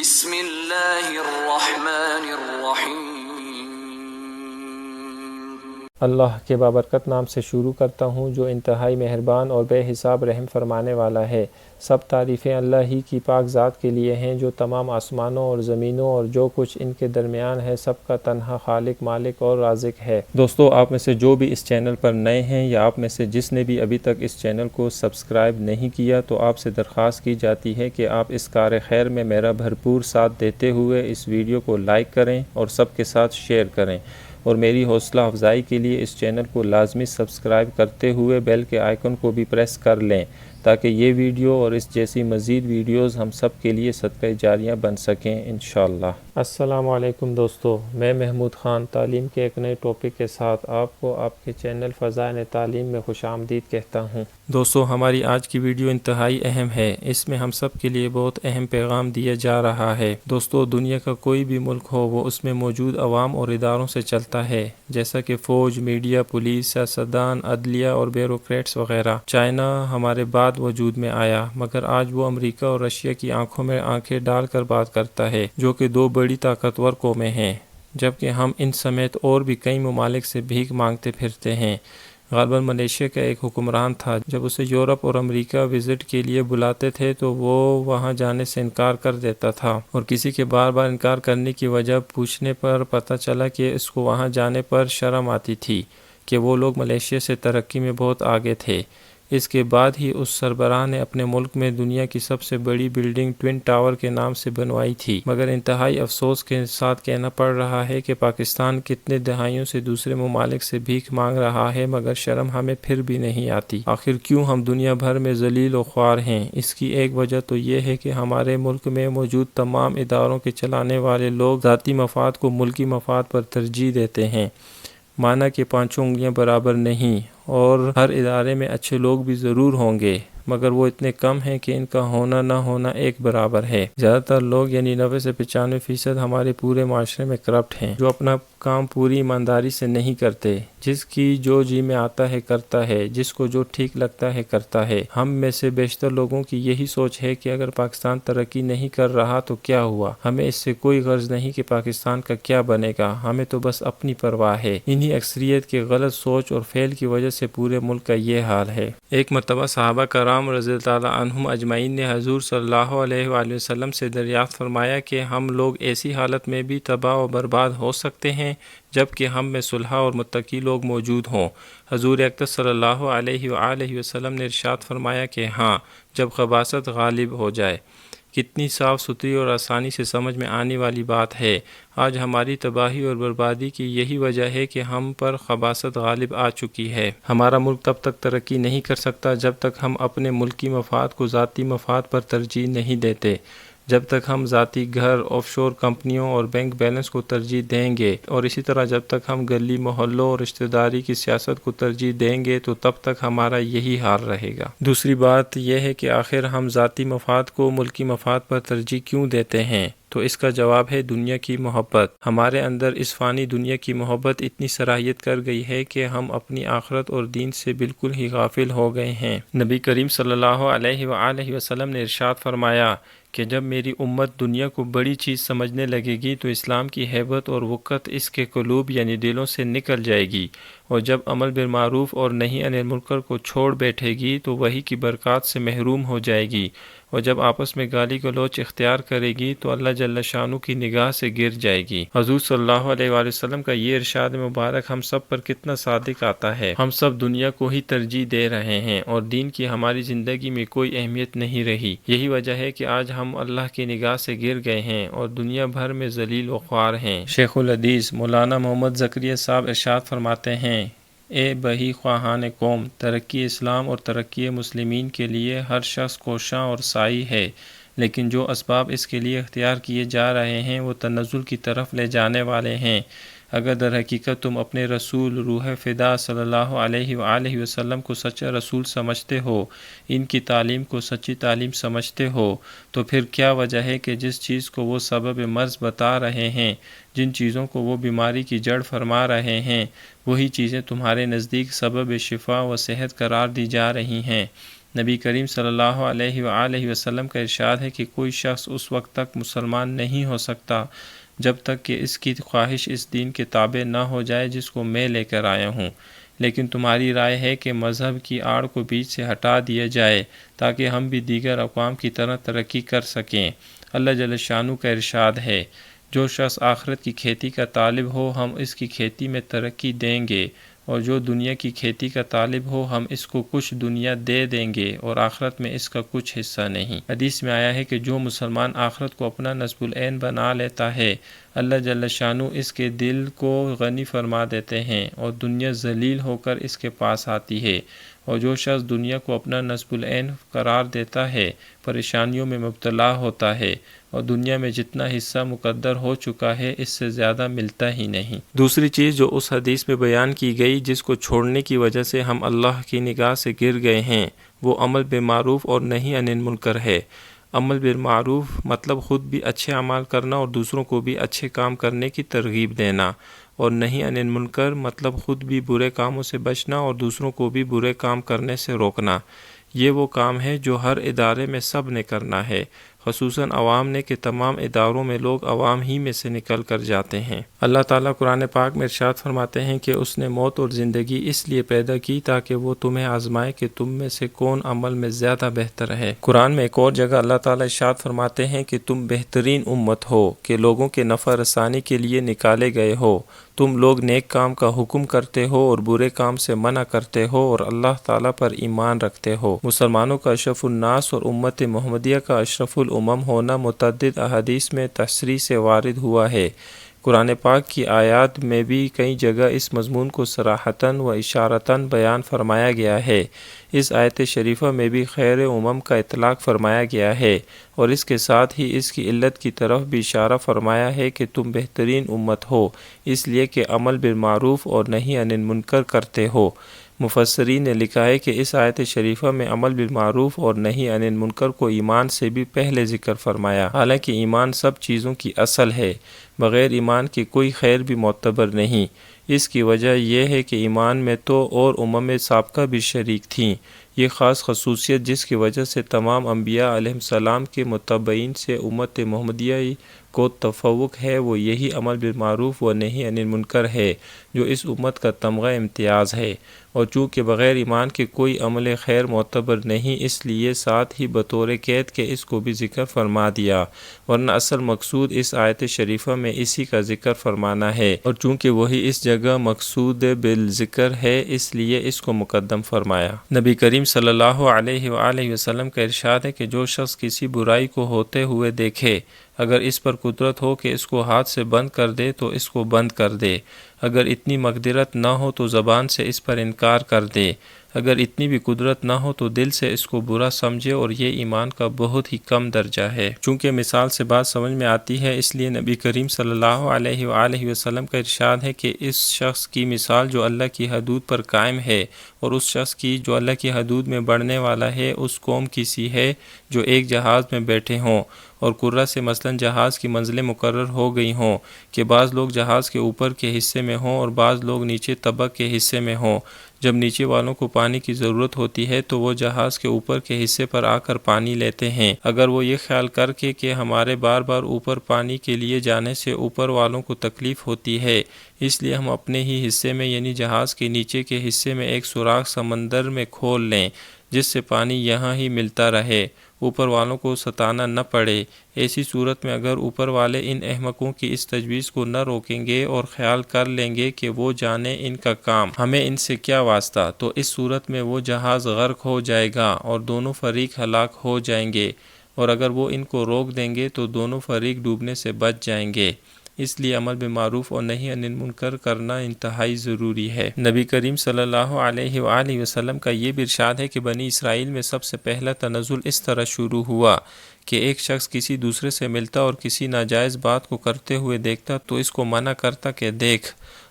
بسم اللہ الرحمن الرحیم۔ اللہ کے بابرکت نام سے شروع کرتا ہوں جو انتہائی مہربان اور بے حساب رحم فرمانے والا ہے۔ سب تعریفیں اللہ ہی کی پاک ذات کے لیے ہیں جو تمام آسمانوں اور زمینوں اور جو کچھ ان کے درمیان ہے سب کا تنہا خالق، مالک اور رازق ہے۔ دوستو، آپ میں سے جو بھی اس چینل پر نئے ہیں یا آپ میں سے جس نے بھی ابھی تک اس چینل کو سبسکرائب نہیں کیا تو آپ سے درخواست کی جاتی ہے کہ آپ اس کار خیر میں میرا بھرپور ساتھ دیتے ہوئے اس ویڈیو کو لائک کریں اور سب کے ساتھ شیئر کریں، اور میری حوصلہ افزائی کے لیے اس چینل کو لازمی سبسکرائب کرتے ہوئے بیل کے آئیکن کو بھی پریس کر لیں تاکہ یہ ویڈیو اور اس جیسی مزید ویڈیوز ہم سب کے لیے صدقہ جاریہ بن سکیں انشاءاللہ۔ السلام علیکم دوستو، میں محمود خان تعلیم کے ایک نئے ٹاپک کے ساتھ آپ کو آپ کے چینل فضائل تعلیم میں خوش آمدید کہتا ہوں۔ دوستو، ہماری آج کی ویڈیو انتہائی اہم ہے۔ اس میں ہم سب کے لیے بہت اہم پیغام دیا جا رہا ہے۔ دوستو، دنیا کا کوئی بھی ملک ہو وہ اس میں موجود عوام اور اداروں سے چلتا ہے، جیسا کہ فوج، میڈیا، پولیس، سیاستدان، عدلیہ اور بیوروکریٹس وغیرہ۔ چائنا ہمارے بعد وجود میں آیا، مگر آج وہ امریکہ اور رشیا کی آنکھوں میں آنکھیں ڈال کر بات کرتا ہے، جو کہ دو بڑی طاقتور قومیں ہیں، جبکہ ہم ان سمیت اور بھی کئی ممالک سے بھیک مانگتے پھرتے ہیں۔ غالباً ملیشیا کا ایک حکمران تھا، جب اسے یورپ اور امریکہ وزٹ کے لیے بلاتے تھے تو وہ وہاں جانے سے انکار کر دیتا تھا، اور کسی کے بار بار انکار کرنے کی وجہ پوچھنے پر پتہ چلا کہ اس کو وہاں جانے پر شرم آتی تھی کہ وہ لوگ ملیشیا سے ترقی میں بہت آگے تھے۔ اس کے بعد ہی اس سربراہ نے اپنے ملک میں دنیا کی سب سے بڑی بلڈنگ ٹوئن ٹاور کے نام سے بنوائی تھی، مگر انتہائی افسوس کے ساتھ کہنا پڑ رہا ہے کہ پاکستان کتنے دہائیوں سے دوسرے ممالک سے بھیک مانگ رہا ہے، مگر شرم ہمیں پھر بھی نہیں آتی۔ آخر کیوں ہم دنیا بھر میں ذلیل و خوار ہیں؟ اس کی ایک وجہ تو یہ ہے کہ ہمارے ملک میں موجود تمام اداروں کے چلانے والے لوگ ذاتی مفاد کو ملکی مفاد پر ترجیح دیتے ہیں، مانا کہ پانچوں انگلیاں برابر نہیں، اور ہر ادارے میں اچھے لوگ بھی ضرور ہوں گے، مگر وہ اتنے کم ہیں کہ ان کا ہونا نہ ہونا ایک برابر ہے۔ زیادہ تر لوگ یعنی 90 سے 95% ہمارے پورے معاشرے میں کرپٹ ہیں، جو اپنا کام پوری ایمانداری سے نہیں کرتے، جس کی جو جی میں آتا ہے کرتا ہے، جس کو جو ٹھیک لگتا ہے کرتا ہے۔ ہم میں سے بیشتر لوگوں کی یہی سوچ ہے کہ اگر پاکستان ترقی نہیں کر رہا تو کیا ہوا، ہمیں اس سے کوئی غرض نہیں کہ پاکستان کا کیا بنے گا، ہمیں تو بس اپنی پرواہ ہے۔ انہی اکثریت کے غلط سوچ اور فعل کی وجہ سے پورے ملک کا یہ حال ہے۔ ایک مرتبہ صحابہ کرام رضی اللہ عنہم اجمعین نے حضور صلی اللہ علیہ وآلہ وسلم سے دریافت فرمایا کہ ہم لوگ ایسی حالت میں بھی تباہ و برباد ہو سکتے ہیں جبکہ ہم میں صلحاء اور متقی لوگ موجود ہوں؟ حضور اقدس صلی اللہ علیہ وآلہ وسلم نے ارشاد فرمایا کہ ہاں، جب خباثت غالب ہو جائے۔ کتنی صاف ستھری اور آسانی سے سمجھ میں آنے والی بات ہے۔ آج ہماری تباہی اور بربادی کی یہی وجہ ہے کہ ہم پر خباثت غالب آ چکی ہے۔ ہمارا ملک تب تک ترقی نہیں کر سکتا جب تک ہم اپنے ملکی مفاد کو ذاتی مفاد پر ترجیح نہیں دیتے۔ جب تک ہم ذاتی گھر، آف شور کمپنیوں اور بینک بیلنس کو ترجیح دیں گے، اور اسی طرح جب تک ہم گلی محلوں اور رشتہ داری کی سیاست کو ترجیح دیں گے تو تب تک ہمارا یہی حال رہے گا۔ دوسری بات یہ ہے کہ آخر ہم ذاتی مفاد کو ملکی مفاد پر ترجیح کیوں دیتے ہیں؟ تو اس کا جواب ہے دنیا کی محبت۔ ہمارے اندر اس فانی دنیا کی محبت اتنی صلاحیت کر گئی ہے کہ ہم اپنی آخرت اور دین سے بالکل ہی غافل ہو گئے ہیں۔ نبی کریم صلی اللہ علیہ وآلہ وسلم نے ارشاد فرمایا کہ جب میری امت دنیا کو بڑی چیز سمجھنے لگے گی تو اسلام کی ہیبت اور وقت اس کے قلوب یعنی دلوں سے نکل جائے گی، اور جب عمل بالمعروف اور نہی عن المنکر کو چھوڑ بیٹھے گی تو وہی کی برکات سے محروم ہو جائے گی، اور جب آپس میں گالی گلوچ اختیار کرے گی تو اللہ جل شانہ کی نگاہ سے گر جائے گی۔ حضور صلی اللہ علیہ وآلہ وسلم کا یہ ارشاد مبارک ہم سب پر کتنا صادق آتا ہے۔ ہم سب دنیا کو ہی ترجیح دے رہے ہیں اور دین کی ہماری زندگی میں کوئی اہمیت نہیں رہی۔ یہی وجہ ہے کہ آج ہم اللہ کی نگاہ سے گر گئے ہیں اور دنیا بھر میں ذلیل و خوار ہیں۔ شیخ الحدیث مولانا محمد زکریا صاحب ارشاد فرماتے ہیں، اے بہی خواہان قوم، ترقی اسلام اور ترقی مسلمین کے لیے ہر شخص کوشاں اور سعی ہے، لیکن جو اسباب اس کے لیے اختیار کیے جا رہے ہیں وہ تنزل کی طرف لے جانے والے ہیں۔ اگر در حقیقت تم اپنے رسول روح فدا صلی اللہ علیہ وآلہ وسلم کو سچا رسول سمجھتے ہو، ان کی تعلیم کو سچی تعلیم سمجھتے ہو، تو پھر کیا وجہ ہے کہ جس چیز کو وہ سبب مرض بتا رہے ہیں، جن چیزوں کو وہ بیماری کی جڑ فرما رہے ہیں، وہی چیزیں تمہارے نزدیک سبب شفا و صحت قرار دی جا رہی ہیں؟ نبی کریم صلی اللہ علیہ وآلہ وسلم کا ارشاد ہے کہ کوئی شخص اس وقت تک مسلمان نہیں ہو سکتا جب تک کہ اس کی خواہش اس دین کے تابع نہ ہو جائے جس کو میں لے کر آیا ہوں، لیکن تمہاری رائے ہے کہ مذہب کی آڑ کو بیچ سے ہٹا دیا جائے تاکہ ہم بھی دیگر اقوام کی طرح ترقی کر سکیں۔ اللہ جل شانہ کا ارشاد ہے، جو شخص آخرت کی کھیتی کا طالب ہو ہم اس کی کھیتی میں ترقی دیں گے، اور جو دنیا کی کھیتی کا طالب ہو ہم اس کو کچھ دنیا دے دیں گے اور آخرت میں اس کا کچھ حصہ نہیں۔ حدیث میں آیا ہے کہ جو مسلمان آخرت کو اپنا نصب العین بنا لیتا ہے، اللہ جل شانہ اس کے دل کو غنی فرما دیتے ہیں اور دنیا ذلیل ہو کر اس کے پاس آتی ہے، اور جو شخص دنیا کو اپنا نصب العین قرار دیتا ہے پریشانیوں میں مبتلا ہوتا ہے، اور دنیا میں جتنا حصہ مقدر ہو چکا ہے اس سے زیادہ ملتا ہی نہیں۔ دوسری چیز جو اس حدیث میں بیان کی گئی جس کو چھوڑنے کی وجہ سے ہم اللہ کی نگاہ سے گر گئے ہیں، وہ عمل بالمعروف اور نہی عن المنکر ہے۔ عمل بالمعروف مطلب خود بھی اچھے اعمال کرنا اور دوسروں کو بھی اچھے کام کرنے کی ترغیب دینا، اور نہی عن المنکر مطلب خود بھی برے کاموں سے بچنا اور دوسروں کو بھی برے کام کرنے سے روکنا۔ یہ وہ کام ہے جو ہر ادارے میں سب نے کرنا ہے، خصوصاً عوام نے، کہ تمام اداروں میں لوگ عوام ہی میں سے نکل کر جاتے ہیں۔ اللہ تعالیٰ قرآن پاک میں ارشاد فرماتے ہیں کہ اس نے موت اور زندگی اس لیے پیدا کی تاکہ وہ تمہیں آزمائے کہ تم میں سے کون عمل میں زیادہ بہتر ہے۔ قرآن میں ایک اور جگہ اللہ تعالیٰ ارشاد فرماتے ہیں کہ تم بہترین امت ہو کہ لوگوں کے نفع رسانی کے لیے نکالے گئے ہو، تم لوگ نیک کام کا حکم کرتے ہو اور برے کام سے منع کرتے ہو اور اللہ تعالیٰ پر ایمان رکھتے ہو۔ مسلمانوں کا اشرف الناس اور امت محمدیہ کا اشرف الامم ہونا متعدد احادیث میں تصریح سے وارد ہوا ہے۔ قرآن پاک کی آیات میں بھی کئی جگہ اس مضمون کو صراحتاً و اشارتاً بیان فرمایا گیا ہے۔ اس آیت شریفہ میں بھی خیر امم کا اطلاق فرمایا گیا ہے، اور اس کے ساتھ ہی اس کی علت کی طرف بھی اشارہ فرمایا ہے کہ تم بہترین امت ہو اس لیے کہ عمل بالمعروف اور نہی عن المنکر کرتے ہو۔ مفسرین نے لکھا ہے کہ اس آیت شریفہ میں عمل بالمعروف اور نہی عن المنکر کو ایمان سے بھی پہلے ذکر فرمایا، حالانکہ ایمان سب چیزوں کی اصل ہے، بغیر ایمان کے کوئی خیر بھی معتبر نہیں۔ اس کی وجہ یہ ہے کہ ایمان میں تو اور امم سابقہ بھی شریک تھیں۔ یہ خاص خصوصیت جس کی وجہ سے تمام انبیاء علیہ السلام کے متبعین سے امت محمدیہ کو تفوق ہے، وہ یہی عمل بالمعروف و نہی عن المنکر ہے جو اس امت کا تمغہ امتیاز ہے، اور چونکہ بغیر ایمان کے کوئی عمل خیر معتبر نہیں، اس لیے ساتھ ہی بطور قید کے اس کو بھی ذکر فرما دیا، ورنہ اصل مقصود اس آیت شریفہ میں اسی کا ذکر فرمانا ہے، اور چونکہ وہی اس جگہ مقصود بالذکر ہے اس لیے اس کو مقدم فرمایا۔ نبی کریم صلی اللہ علیہ وآلہ وسلم کا ارشاد ہے کہ جو شخص کسی برائی کو ہوتے ہوئے دیکھے، اگر اس پر قدرت ہو کہ اس کو ہاتھ سے بند کر دے تو اس کو بند کر دے، اگر اتنی مقدرت نہ ہو تو زبان سے اس پر انکار کر دے، اگر اتنی بھی قدرت نہ ہو تو دل سے اس کو برا سمجھے، اور یہ ایمان کا بہت ہی کم درجہ ہے۔ چونکہ مثال سے بات سمجھ میں آتی ہے، اس لیے نبی کریم صلی اللہ علیہ وآلہ وسلم کا ارشاد ہے کہ اس شخص کی مثال جو اللہ کی حدود پر قائم ہے اور اس شخص کی جو اللہ کی حدود میں بڑھنے والا ہے اس قوم کی سی ہے جو ایک جہاز میں بیٹھے ہوں، اور قرہ سے مثلاً جہاز کی منزلیں مقرر ہو گئی ہوں کہ بعض لوگ جہاز کے اوپر کے حصے میں ہوں اور بعض لوگ نیچے طبق کے حصے میں ہوں۔ جب نیچے والوں کو پانی کی ضرورت ہوتی ہے تو وہ جہاز کے اوپر کے حصے پر آ کر پانی لیتے ہیں، اگر وہ یہ خیال کر کے کہ ہمارے بار بار اوپر پانی کے لیے جانے سے اوپر والوں کو تکلیف ہوتی ہے، اس لیے ہم اپنے ہی حصے میں یعنی جہاز کے نیچے کے حصے میں ایک سوراخ سمندر میں کھول لیں جس سے پانی یہاں ہی ملتا رہے، اوپر والوں کو ستانا نہ پڑے۔ ایسی صورت میں اگر اوپر والے ان احمقوں کی اس تجویز کو نہ روکیں گے اور خیال کر لیں گے کہ وہ جانے ان کا کام، ہمیں ان سے کیا واسطہ، تو اس صورت میں وہ جہاز غرق ہو جائے گا اور دونوں فریق ہلاک ہو جائیں گے، اور اگر وہ ان کو روک دیں گے تو دونوں فریق ڈوبنے سے بچ جائیں گے۔ اس لیے عمل بالمعروف اور نہی عن المنکر کرنا انتہائی ضروری ہے۔ نبی کریم صلی اللہ علیہ وآلہ وسلم کا یہ بھی ارشاد ہے کہ بنی اسرائیل میں سب سے پہلا تنزل اس طرح شروع ہوا کہ ایک شخص کسی دوسرے سے ملتا اور کسی ناجائز بات کو کرتے ہوئے دیکھتا تو اس کو منع کرتا کہ دیکھ،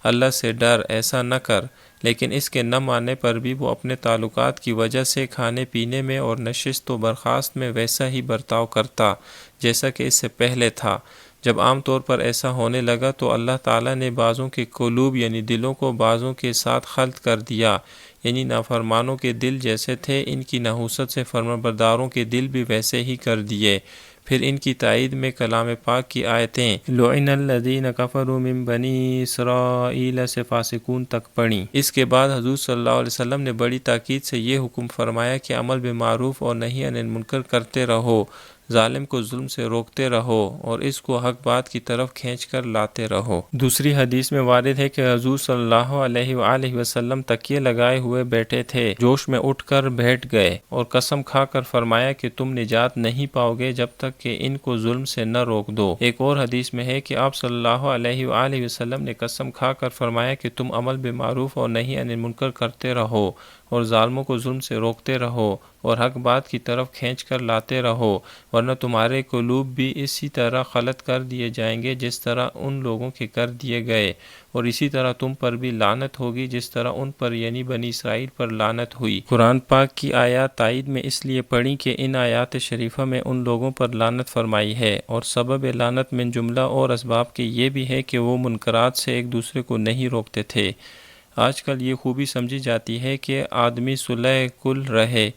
اللہ سے ڈر، ایسا نہ کر، لیکن اس کے نہ ماننے پر بھی وہ اپنے تعلقات کی وجہ سے کھانے پینے میں اور نشست و برخاست میں ویسا ہی برتاؤ کرتا جیسا کہ اس سے پہلے تھا۔ جب عام طور پر ایسا ہونے لگا تو اللہ تعالیٰ نے بعضوں کے قلوب یعنی دلوں کو بعضوں کے ساتھ خلط کر دیا، یعنی نافرمانوں کے دل جیسے تھے ان کی نحوست سے فرمانبرداروں کے دل بھی ویسے ہی کر دیے۔ پھر ان کی تائید میں کلام پاک کی آیتیں لعن الذین کفروا من بنی اسرائیل سے فاسقون تک پڑھیں۔ اس کے بعد حضور صلی اللہ علیہ وسلم نے بڑی تاکید سے یہ حکم فرمایا کہ عمل بالمعروف اور نہی عن المنکر کرتے رہو، ظالم کو ظلم سے روکتے رہو اور اس کو حق بات کی طرف کھینچ کر لاتے رہو۔ دوسری حدیث میں وارد ہے کہ حضور صلی اللہ علیہ وآلہ وسلم تکیے لگائے ہوئے بیٹھے تھے، جوش میں اٹھ کر بیٹھ گئے اور قسم کھا کر فرمایا کہ تم نجات نہیں پاؤ گے جب تک کہ ان کو ظلم سے نہ روک دو۔ ایک اور حدیث میں ہے کہ آپ صلی اللہ علیہ وآلہ وسلم نے قسم کھا کر فرمایا کہ تم عمل بالمعروف اور نہی عن المنکر کرتے رہو اور ظالموں کو ظلم سے روکتے رہو اور حق بات کی طرف کھینچ کر لاتے رہو، ورنہ تمہارے قلوب بھی اسی طرح خلط کر دیے جائیں گے جس طرح ان لوگوں کے کر دیے گئے، اور اسی طرح تم پر بھی لعنت ہوگی جس طرح ان پر یعنی بنی اسرائیل پر لعنت ہوئی۔ قرآن پاک کی آیات تائید میں اس لیے پڑھی کہ ان آیات شریفہ میں ان لوگوں پر لعنت فرمائی ہے، اور سبب لعنت من جملہ اور اسباب کے یہ بھی ہے کہ وہ منکرات سے ایک دوسرے کو نہیں روکتے تھے۔ آج کل یہ خوبی سمجھی جاتی ہے کہ آدمی صلح کل رہے،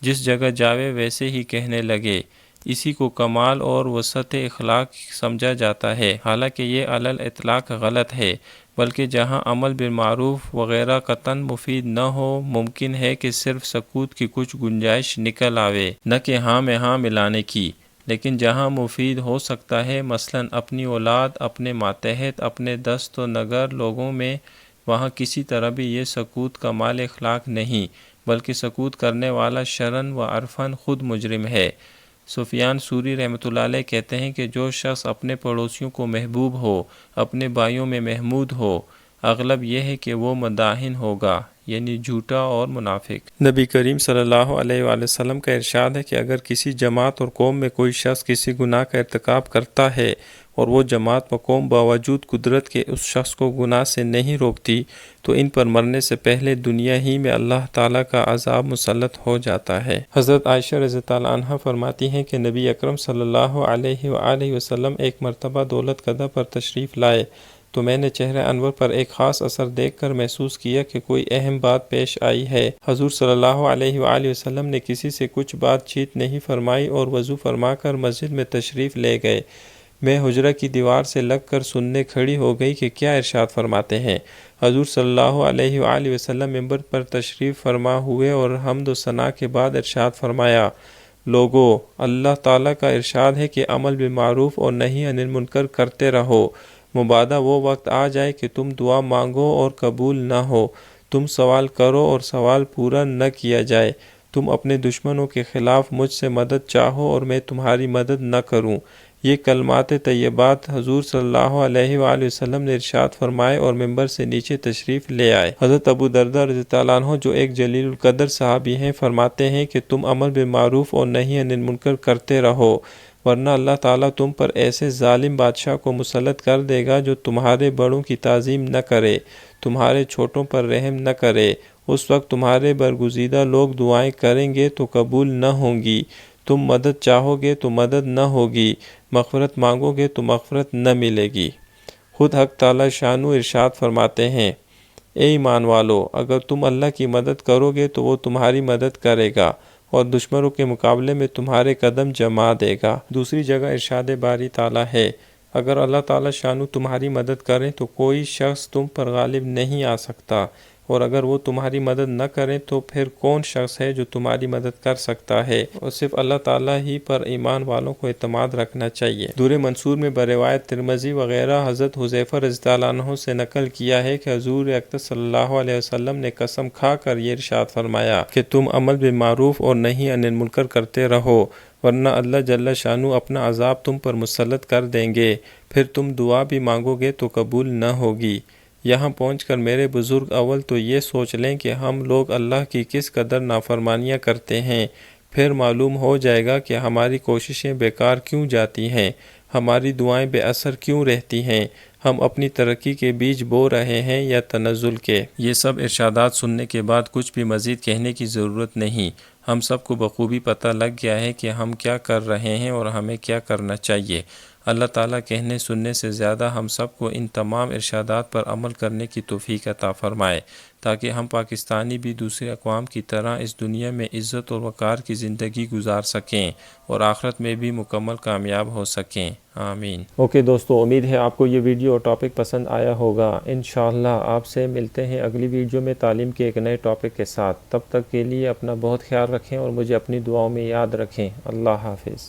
جس جگہ جاوے ویسے ہی کہنے لگے، اسی کو کمال اور وسعت اخلاق سمجھا جاتا ہے، حالانکہ یہ علی الاطلاق غلط ہے، بلکہ جہاں عمل بالمعروف وغیرہ قطعاً مفید نہ ہو، ممکن ہے کہ صرف سکوت کی کچھ گنجائش نکل آوے، نہ کہ ہاں میں ہاں ملانے کی، لیکن جہاں مفید ہو سکتا ہے، مثلاً اپنی اولاد، اپنے ماتحت، اپنے دست و نگر لوگوں میں، وہاں کسی طرح بھی یہ سکوت کمال اخلاق نہیں، بلکہ سکوت کرنے والا شرعاً و عرفاً خود مجرم ہے۔ سفیان ثوری رحمۃ اللہ علیہ کہتے ہیں کہ جو شخص اپنے پڑوسیوں کو محبوب ہو، اپنے بھائیوں میں محمود ہو، اغلب یہ ہے کہ وہ مداحن ہوگا، یعنی جھوٹا اور منافق۔ نبی کریم صلی اللہ علیہ وآلہ وسلم کا ارشاد ہے کہ اگر کسی جماعت اور قوم میں کوئی شخص کسی گناہ کا ارتکاب کرتا ہے اور وہ جماعت و قوم باوجود قدرت کے اس شخص کو گناہ سے نہیں روکتی، تو ان پر مرنے سے پہلے دنیا ہی میں اللہ تعالیٰ کا عذاب مسلط ہو جاتا ہے۔ حضرت عائشہ رضی اللہ عنہا فرماتی ہیں کہ نبی اکرم صلی اللہ علیہ وآلہ وسلم ایک مرتبہ دولت قدح پر تشریف لائے تو میں نے چہرہ انور پر ایک خاص اثر دیکھ کر محسوس کیا کہ کوئی اہم بات پیش آئی ہے۔ حضور صلی اللہ علیہ وآلہ وسلم نے کسی سے کچھ بات چیت نہیں فرمائی اور وضو فرما کر مسجد میں تشریف لے گئے۔ میں حجرہ کی دیوار سے لگ کر سننے کھڑی ہو گئی کہ کیا ارشاد فرماتے ہیں۔ حضور صلی اللہ علیہ وآلہ وسلم منبر پر تشریف فرما ہوئے اور حمد و ثنا کے بعد ارشاد فرمایا، لوگو، اللہ تعالیٰ کا ارشاد ہے کہ عمل بالمعروف اور نہی عن المنکر کرتے رہو، مبادا وہ وقت آ جائے کہ تم دعا مانگو اور قبول نہ ہو، تم سوال کرو اور سوال پورا نہ کیا جائے، تم اپنے دشمنوں کے خلاف مجھ سے مدد چاہو اور میں تمہاری مدد نہ کروں۔ یہ کلمات طیبات حضور صلی اللہ علیہ وآلہ وسلم نے ارشاد فرمائے اور منبر سے نیچے تشریف لے آئے۔ حضرت ابو درداء رضی اللہ عنہ جو ایک جلیل القدر صحابی ہیں فرماتے ہیں کہ تم عمل بالمعروف اور نہی عن المنکر کرتے رہو، ورنہ اللہ تعالیٰ تم پر ایسے ظالم بادشاہ کو مسلط کر دے گا جو تمہارے بڑوں کی تعظیم نہ کرے، تمہارے چھوٹوں پر رحم نہ کرے۔ اس وقت تمہارے برگزیدہ لوگ دعائیں کریں گے تو قبول نہ ہوں گی، تم مدد چاہو گے تو مدد نہ ہوگی، مغفرت مانگو گے تو مغفرت نہ ملے گی۔ خود حق تعالیٰ شانو ارشاد فرماتے ہیں، اے ایمان والو، اگر تم اللہ کی مدد کرو گے تو وہ تمہاری مدد کرے گا اور دشمنوں کے مقابلے میں تمہارے قدم جما دے گا۔ دوسری جگہ ارشاد باری تعالیٰ ہے، اگر اللہ تعالیٰ شانو تمہاری مدد کریں تو کوئی شخص تم پر غالب نہیں آ سکتا، اور اگر وہ تمہاری مدد نہ کریں تو پھر کون شخص ہے جو تمہاری مدد کر سکتا ہے، اور صرف اللہ تعالیٰ ہی پر ایمان والوں کو اعتماد رکھنا چاہیے۔ دور منصور میں بروایت ترمذی وغیرہ حضرت حذیفہ رضی اللہ عنہ سے نقل کیا ہے کہ حضور اقدس صلی اللہ علیہ وسلم نے قسم کھا کر یہ ارشاد فرمایا کہ تم عمل بالمعروف اور نہی عن المنکر کرتے رہو، ورنہ اللہ جل شانو اپنا عذاب تم پر مسلط کر دیں گے، پھر تم دعا بھی مانگو گے تو قبول نہ ہوگی۔ یہاں پہنچ کر میرے بزرگ اول تو یہ سوچ لیں کہ ہم لوگ اللہ کی کس قدر نافرمانیاں کرتے ہیں، پھر معلوم ہو جائے گا کہ ہماری کوششیں بیکار کیوں جاتی ہیں، ہماری دعائیں بے اثر کیوں رہتی ہیں، ہم اپنی ترقی کے بیج بو رہے ہیں یا تنزل کے۔ یہ سب ارشادات سننے کے بعد کچھ بھی مزید کہنے کی ضرورت نہیں، ہم سب کو بخوبی پتہ لگ گیا ہے کہ ہم کیا کر رہے ہیں اور ہمیں کیا کرنا چاہیے۔ اللہ تعالیٰ کہنے سننے سے زیادہ ہم سب کو ان تمام ارشادات پر عمل کرنے کی توفیق عطا فرمائے، تاکہ ہم پاکستانی بھی دوسرے اقوام کی طرح اس دنیا میں عزت اور وقار کی زندگی گزار سکیں اور آخرت میں بھی مکمل کامیاب ہو سکیں، آمین۔ اوکے دوستو، امید ہے آپ کو یہ ویڈیو اور ٹاپک پسند آیا ہوگا۔ انشاءاللہ آپ سے ملتے ہیں اگلی ویڈیو میں تعلیم کے ایک نئے ٹاپک کے ساتھ۔ تب تک کے لیے اپنا بہت خیال رکھیں اور مجھے اپنی دعاؤں میں یاد رکھیں۔ اللہ حافظ۔